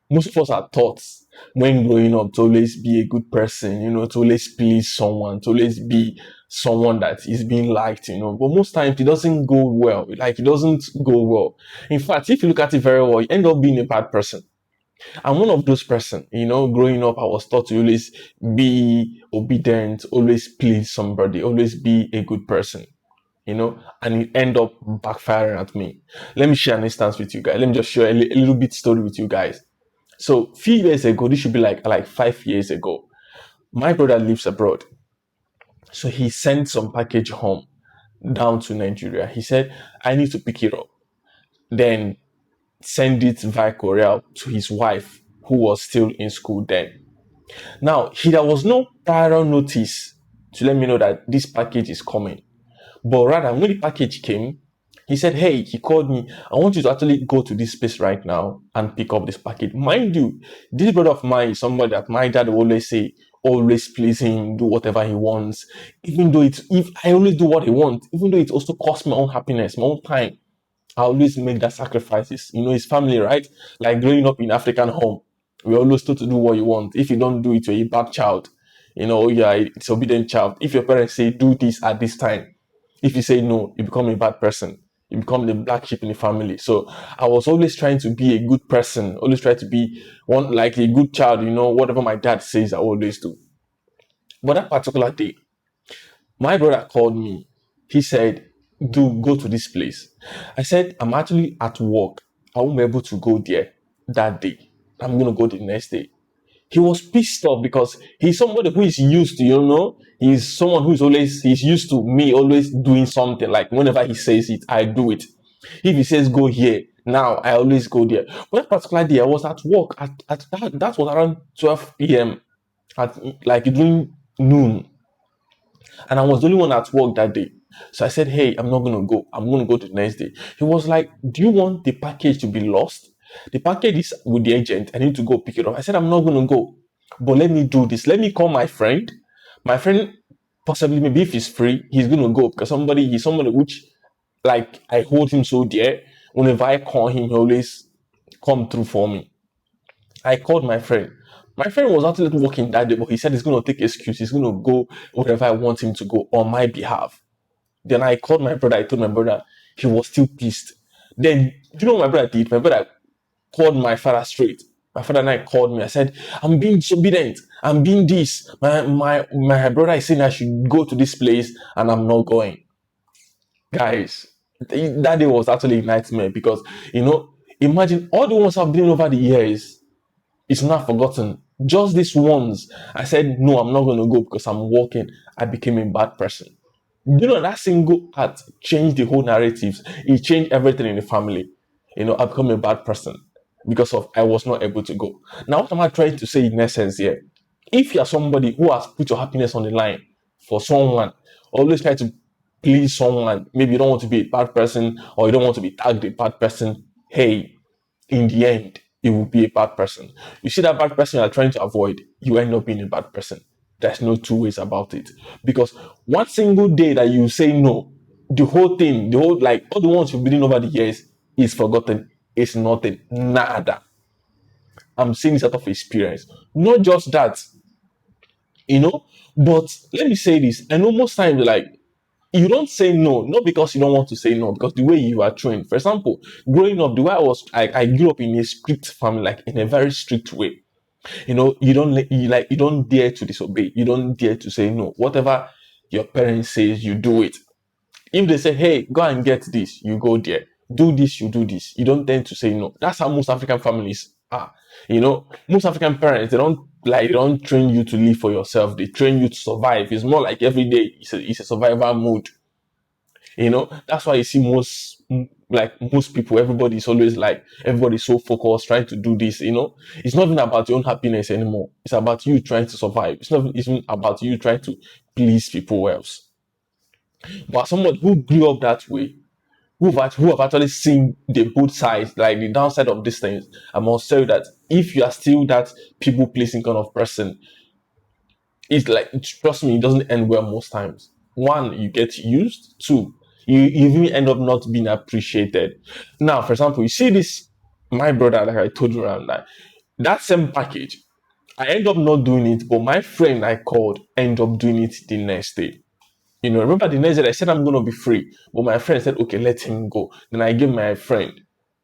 Most of us are taught when growing up to always be a good person, to always please someone, to always be someone that is being liked. But most times it doesn't go well. Like it doesn't go well. In fact, if you look at it very well, you end up being a bad person. I'm one of those person. Growing up, I was taught to always be obedient, always please somebody, always be a good person, and it end up backfiring at me. Let me share an instance with you guys. Let me just share a little bit story with you guys. So few years ago, this should be like 5 years ago. My brother lives abroad. So he sent some package home down to Nigeria. He said, I need to pick it up. Then send it via courier to his wife, who was still in school then. Now, there was no prior notice to let me know that this package is coming. But rather, when the package came, he said, hey, he called me. I want you to actually go to this place right now and pick up this package. Mind you, this brother of mine is somebody that my dad will always say, always please him, do whatever he wants. Even though if I always do what he wants, even though it also costs my own happiness, my own time, I always make that sacrifices. His family, right? Like growing up in African home, we always told to do what you want. If you don't do it, you're a bad child. It's obedient child. If your parents say do this at this time, if you say no, you become a bad person. You become the black sheep in the family. So I was always trying to be a good person, always try to be one like a good child, whatever my dad says, I always do. But that particular day, my brother called me. He said, do go to this place. I said, I'm actually at work. I won't be able to go there that day. I'm going to go the next day. He was pissed off because he's somebody who is used to, he's someone he's used to me always doing something. Like whenever he says it, I do it. If he says go here, now I always go there. But that particular day, I was at work at that was around 12 p.m. at like during noon. And I was the only one at work that day. So I said, hey, I'm not going to go. I'm going to go the next day. He was like, do you want the package to be lost? The package is with the agent. I need to go pick it up. I said, I'm not going to go. But let me do this. Let me call my friend. My friend, possibly, maybe if he's free, he's going to go because he's somebody which, like, I hold him so dear. Whenever I call him, he always come through for me. I called my friend. My friend was actually working that day, but he said he's going to take excuse. He's going to go wherever I want him to go on my behalf. Then I called my brother. I told my brother. He was still pissed. Then, do you know what my brother did? My brother called my father straight. My father and I called me. I said, I'm being disobedient. I'm being this. My brother is saying I should go to this place and I'm not going. Guys, that day was actually a nightmare because, imagine all the ones I've been over the years. It's not forgotten. Just this once, I said, no, I'm not going to go because I'm working. I became a bad person. That single act changed the whole narratives. It changed everything in the family. I become a bad person because of I was not able to go. Now, what am I trying to say in essence here? If you're somebody who has put your happiness on the line for someone, always try to please someone. Maybe you don't want to be a bad person or you don't want to be tagged a bad person. Hey, in the end, it will be a bad person. You see that bad person you're trying to avoid, you end up being a bad person. There's no two ways about it. Because one single day that you say no, the whole thing, like all the ones you've been doing over the years is forgotten. It's nothing. Nada. I'm saying this out of experience. Not just that, but let me say this. I know most times, like, you don't say no, not because you don't want to say no, because the way you are trained. For example, growing up, the way I grew up in a strict family, like in a very strict way. You don't dare to disobey. You don't dare to say no. Whatever your parents says, you do it. If they say, hey, go and get this, you go there. Do this, you do this. You don't tend to say no. That's how most African families are. Most African parents, they don't train you to live for yourself. They train you to survive. It's more like every day it's a survival mode. That's why you see most people, everybody's always like, everybody's so focused trying to do this. It's not even about your own happiness anymore. It's about you trying to survive. It's not even about you trying to please people else. But someone who grew up that way, who have actually seen the both sides, like the downside of these things, I must tell you that if you are still that people pleasing kind of person, it's like, trust me, it doesn't end well most times. One, you get used. Two, you even end up not being appreciated. Now, for example, you see this, my brother, like I told you around that. That same package, I end up not doing it, but my friend I called end up doing it the next day. Remember the next day I said I'm gonna be free, but my friend said, okay, let him go. Then I gave my friend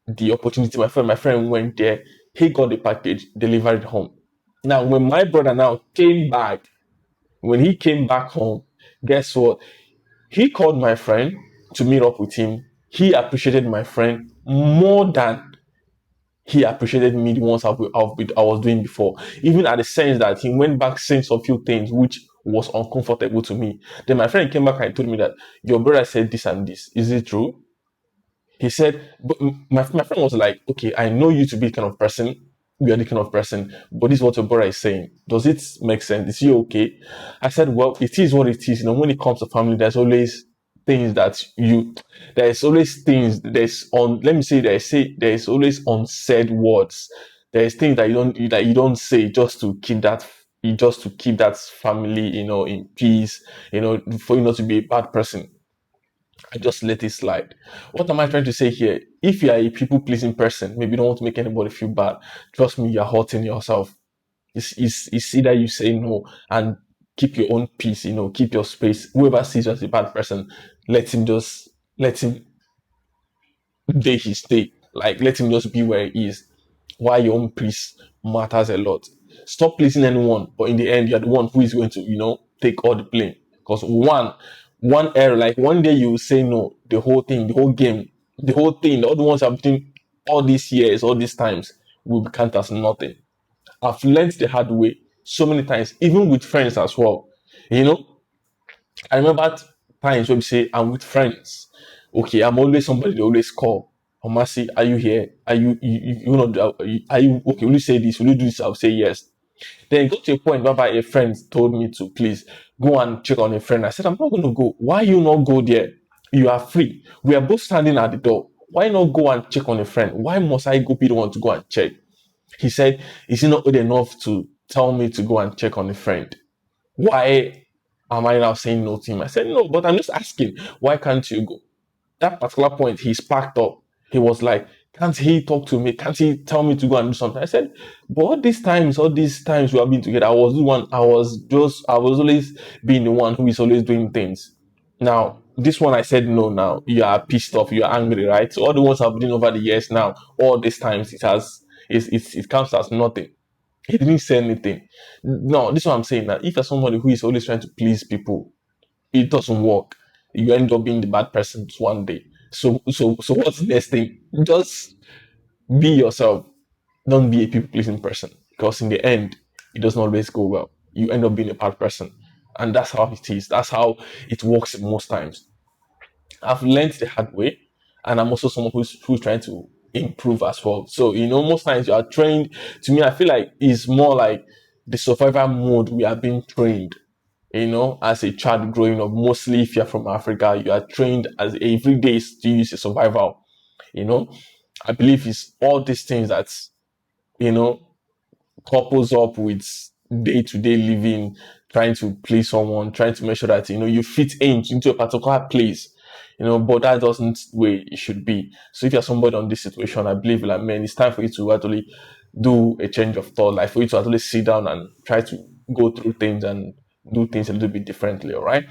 the opportunity. My friend went there, he got the package, delivered it home. Now, when my brother now came back, when he came back home, guess what? He called my friend to meet up with him. He appreciated my friend more than he appreciated me the ones I was doing before. Even at the sense that he went back saying some few things which was uncomfortable to me. Then my friend came back and told me that your brother said this and this. Is it true? He said, but my friend was like, okay, I know you to be the kind of person, you are the kind of person, but this is what your brother is saying. Does it make sense? Is he okay? I said, well, it is what it is. When it comes to family, things that you, there's always things, let me say, there's always unsaid words. There's things that you don't say just to keep that family, in peace, for you not to be a bad person. I just let it slide. What am I trying to say here? If you are a people pleasing person, maybe you don't want to make anybody feel bad, trust me, you're hurting yourself. It's either you say no and keep your own peace, keep your space. Whoever sees you as a bad person, let him day his day. Like, let him just be where he is. Why your own peace matters a lot. Stop pleasing anyone, but in the end, you're the one who is going to, take all the blame. Because one error, like one day you say no, the whole thing, the whole game, the whole thing, all the ones I've been all these years, all these times, will be counted as nothing. I've learned the hard way so many times, even with friends as well. You know, I remember times when we say I'm with friends. Okay, I'm always somebody they always call. Omasi, are you here? Are you not? Are you okay? Will you say this? Will you do this? I'll say yes. Then it got to a point whereby a friend told me to please go and check on a friend. I said, I'm not going to go. Why you not go there? You are free. We are both standing at the door. Why not go and check on a friend? Why must I go be the one to go and check? He said, is it not good enough to tell me to go and check on a friend? Why am I now saying no to him? I said, no, but I'm just asking, why can't you go? That particular point, he sparked up. He was like, can't he talk to me? Can't he tell me to go and do something? I said, but all these times we have been together, I was always being the one who is always doing things. Now, this one I said no now. You are pissed off, you are angry, right? So all the ones I've been doing over the years now, all these times it counts as nothing. He didn't say anything. No, this is what I'm saying. That if you're somebody who is always trying to please people, it doesn't work. You end up being the bad person one day. So what's the next thing? Just be yourself. Don't be a people pleasing person. Because in the end, it doesn't always go well. You end up being a bad person. And that's how it is. That's how it works most times. I've learned the hard way, and I'm also someone who's trying to improve as well. So most times you are trained. To me, I feel like it's more like the survival mode we are being trained. As a child growing up, mostly if you're from Africa, you are trained as every day to use a survival. You know, I believe it's all these things that you know couples up with day-to-day living, trying to please someone, trying to make sure that you fit into a particular place. But that doesn't way it should be. So if you're somebody on this situation, I believe like man, it's time for you to actually do a change of thought, like for you to actually sit down and try to go through things and do things a little bit differently, all right?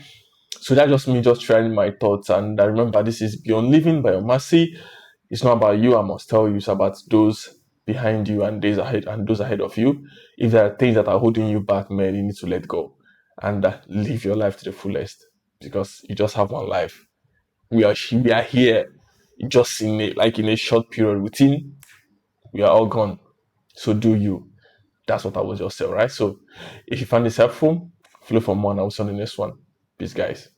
So that's just me just sharing my thoughts. And I remember this is Beyond Living by Omasi. It's not about you, I must tell you, it's about those behind you and those ahead of you. If there are things that are holding you back, man, you need to let go and live your life to the fullest because you just have one life. We are here just in a short period. Within we are all gone. So do you. That's what I was just saying, right? So if you found this helpful, follow for more and I'll see you on the next one. Peace, guys.